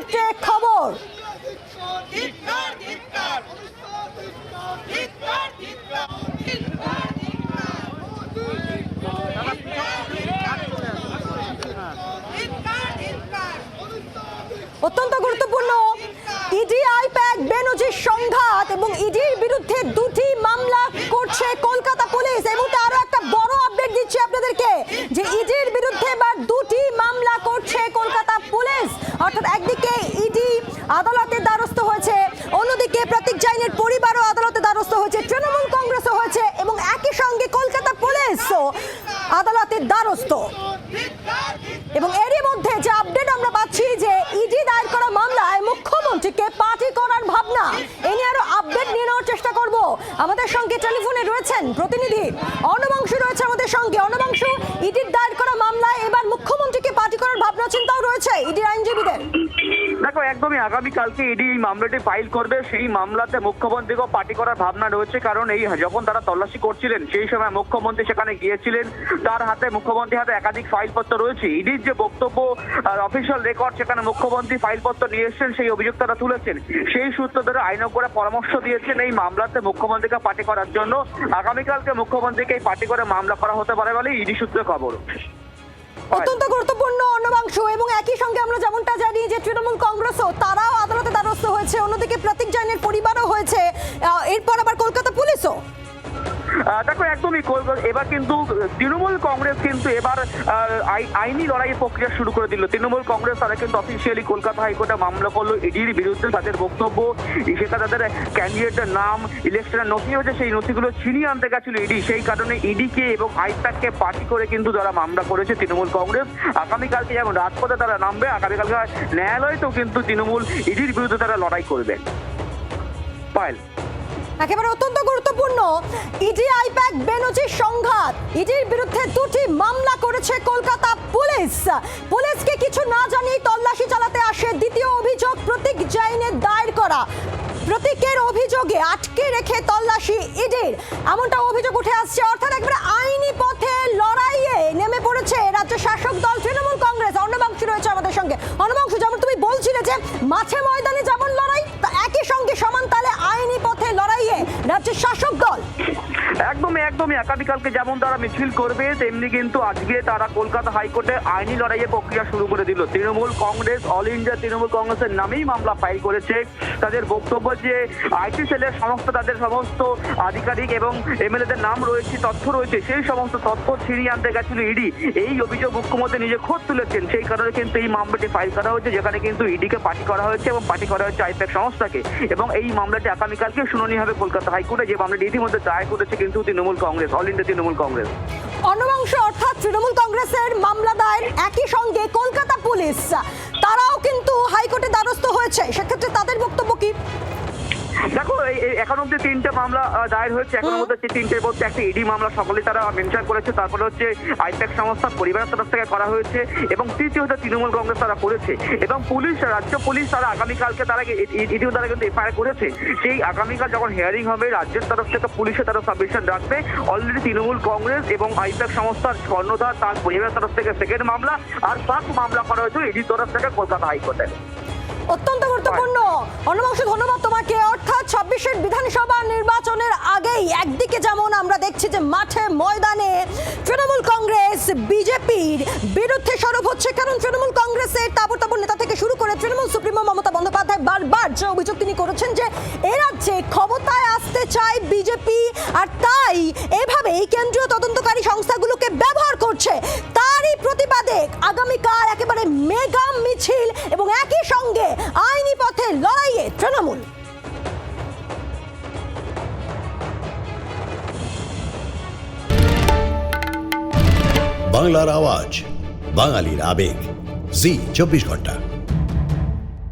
সূত্রে খবর। অত্যন্ত গুরুত্বপূর্ণ, ইডি আইপ্যাক বেনজির সংঘাত এবং ইডির বিরুদ্ধে দুটি মামলা করছে কলকাতা পুলিশ। এবং আরো একটা বড় আপডেট দিচ্ছি আপনাদেরকে যে ইডির বিরুদ্ধে এবার দুটি মামলা করছে কলকাতা পুলিশ। অর্থাৎ একদিকে ইডি আদালতের দ্বারস্থ হয়েছে, অন্যদিকে প্রতীক জৈনের পরিবারও আদালতের দ্বারস্থ হয়েছে, তৃণমূল কংগ্রেসও হয়েছে এবং একই সঙ্গে কলকাতা পুলিশও আদালতের দ্বারস্থ। এবং এরই মধ্যে যে আপডেট আমরা পাচ্ছি যে ইডি দায়ের করা মামলায় মুখ্যমন্ত্রীকে পার্টি করার ভাবনা, এ নিয়ে আরো আপডেট নিয়ে নেওয়ার চেষ্টা করব। আমাদের সঙ্গে টেলিফোনে রয়েছেন প্রতিনিধি অর্ণবাংশু রয়েছে আমাদের সঙ্গে। অর্ণবাংশু, ইডির দায়ের করা মামলায় এবার মুখ্যমন্ত্রীকে পার্টি করার ভাবনা চিন্তাও রয়েছে ইডির আইনজীবীদের। দেখো, একদমই আগামীকালকে ইডি এই মামলাটি ফাইল করবে, সেই মামলাতে মুখ্যমন্ত্রীকেও পার্টি করার ভাবনা রয়েছে। কারণ এই যখন তারা তল্লাশি করছিলেন সেই সময় মুখ্যমন্ত্রী সেখানে গিয়েছিলেন, তার হাতে মুখ্যমন্ত্রীর হাতে একাধিক ফাইলপত্র রয়েছে। ইডির যে বক্তব্য অফিসিয়াল রেকর্ড, সেখানে মুখ্যমন্ত্রী ফাইলপত্র নিয়ে এসেছেন, সেই অভিযোগ তারা তুলেছেন। সেই সূত্র ধরে আইনজ্ঞরা পরামর্শ দিয়েছেন এই মামলাতে মুখ্যমন্ত্রীকে পার্টি করার জন্য। আগামীকালকে মুখ্যমন্ত্রীকে এই পার্টি করে মামলা করা হতে পারে বলে ইডি সূত্রে খবর। অত্যন্ত গুরুত্বপূর্ণ অর্ণবাংশু। এবং একই সঙ্গে আমরা যেমনটা জানি যে তৃণমূল কংগ্রেসও তারাও আদালতে দ্বারস্থ হয়েছে, অন্যদিকে প্রতীক জৈনের পরিবারও হয়েছে, এরপর আবার কলকাতা পুলিশও। দেখো, একদমই এবার কিন্তু তৃণমূল কংগ্রেস কিন্তু এবার আইনি লড়াইয়ের প্রক্রিয়া শুরু করে দিল। তৃণমূল কংগ্রেস তারা কিন্তু অফিসিয়ালি কলকাতা হাইকোর্টে মামলা করলো ইডির বিরুদ্ধে। তাদের বক্তব্য, সেটা তাদের ক্যান্ডিডেটের নাম, ইলেকশনের নথি হয়েছে, সেই নথিগুলো ছিনিয়ে আনতে গেছিল ইডি। সেই কারণে ইডিকে এবং আইপ্যাককে পার্টি করে কিন্তু যারা মামলা করেছে তৃণমূল কংগ্রেস, আগামীকালকে যেমন রাজপথে তারা নামবে, আগামীকালকে ন্যায়ালয়তেও কিন্তু তৃণমূল ইডির বিরুদ্ধে তারা লড়াই করবে। পায়েল, একেবারে অত্যন্ত গুরুত্বপূর্ণ, ইডি আইপ্যাক বেনজির সংঘাত, ইডির বিরুদ্ধে দুটি মামলা করেছে কলকাতা পুলিশ। পুলিশকে কিছু না জানিয়ে তল্লাশি চালাতে আসে দ্বিতীয় অভিযোগ প্রতীক জৈনের দায়ের করা। প্রতীকের অভিযোগে আটকে রেখে তল্লাশি ইডির, এমনটা অভিযোগ উঠে আসছে। অর্থাৎ একবারে আইনি পথে লড়াইয়ে নেমে পড়েছে রাজ্য শাসক দল তৃণমূল কংগ্রেস। অর্ণবাংশু রয়েছে আমাদের সঙ্গে। অর্ণবাংশু, যেমন তুমি বলছিলে যে মাঠে ময়দানে যেমন লড়াই, একই সঙ্গে সমান তালে আইনি পথে লড়াইয়ে রাজ্যের শাসক দল। একদমই আগামীকালকে যেমন তারা মিছিল করবে, তেমনি কিন্তু আজকে তারা কলকাতা হাইকোর্টে আইনি লড়াইয়ের প্রক্রিয়া শুরু করে দিল। তৃণমূল কংগ্রেস অল ইন্ডিয়া তৃণমূল কংগ্রেসের নামেই মামলা ফাইল করেছে। তাদের বক্তব্য যে আইটি সেলের তাদের সমস্ত আধিকারিক এবং এমএলএদের নাম রয়েছে, তথ্য রয়েছে, সেই সমস্ত তথ্য ছিনিয়ে আনতে গেছিল ইডি। এই অভিযোগ মুখ্যমন্ত্রী নিজে খোঁজ তুলেছেন। সেই কারণে কিন্তু এই মামলাটি ফাইল করা হয়েছে, যেখানে কিন্তু ইডিকে পার্টি করা হয়েছে এবং পার্টি করা হয়েছে আইপ্যাক সংস্থাকে। এবং এই মামলাটি আগামীকালকে শুনানি হবে কলকাতা হাইকোর্টে, যে মামলাটি ইতিমধ্যে দায়ের করেছে কিন্তু তৃণমূল কংগ্রেস, অল ইন্ডিয়া তৃণমূল কংগ্রেস। অর্ণবাংশু, অর্থাৎ তৃণমূল কংগ্রেসের মামলা দায়ের, একই সঙ্গে কলকাতা পুলিশ তারাও কিন্তু হাইকোর্টে দ্বারস্থ হয়েছে, সেক্ষেত্রে তাদের বক্তব্য কি? দেখো, এখন অব্দি তিনটে মামলা দায়ের হয়েছে। এখন মধ্যে তিনটের মধ্যে একটা ইডি মামলা সকলেই তারা মেনশন করেছে, তারপরে হচ্ছে আইপ্যাক সংস্থা পরিবারের তরফ থেকে করা হয়েছে এবং তৃতীয় হচ্ছে তৃণমূল কংগ্রেস তারা করেছে। এবং পুলিশ, রাজ্য পুলিশ তারা আগামীকালকে তারা ইডিও তারা কিন্তু এফআইআর করেছে। সেই আগামীকাল যখন হিয়ারিং হবে, রাজ্যের তরফ থেকে পুলিশের তারা সাবমিশন রাখবে। অলরেডি তৃণমূল কংগ্রেস এবং আইপ্যাক সংস্থার কর্ণধার তার পরিবারের তরফ থেকে সেকেন্ড মামলা, আর ফার্স্ট মামলা করা হয়েছে ইডির তরফ থেকে কলকাতা হাইকোর্টে। অত্যন্ত গুরুত্বপূর্ণ অর্ণবাংশু, ধন্যবাদ তোমাকে। অর্থাৎ 26-এর বিধানসভা নির্বাচনের আগেই একদিকে যেমন আমরা দেখছি যে মাঠে ময়দানে তৃণমূল কংগ্রেস বিজেপির বিরুদ্ধে সরব হচ্ছে, কারণ তৃণমূল কংগ্রেসের তাবড় নেতা থেকে শুরু করে তৃণমূল সুপ্রিমো মমতা বন্দ্যোপাধ্যায় বারবার যে অভিযোগ তিনি করেছেন যে এ রাজ্যে ক্ষমতায় আসতে চায় বিজেপি, আর তাই এভাবেই কেন্দ্রীয় তদন্তকারী সংস্থাগুলোকে ব্যবহার করছে। তারই প্রতিবাদে আগামীকাল একেবারে মেগা মিছিল এবং একই সঙ্গে আইনি পথে লড়াইয়ে তৃণমূল। বাংলার আওয়াজ, বাঙালির আবেগ, জি 24 ঘন্টা।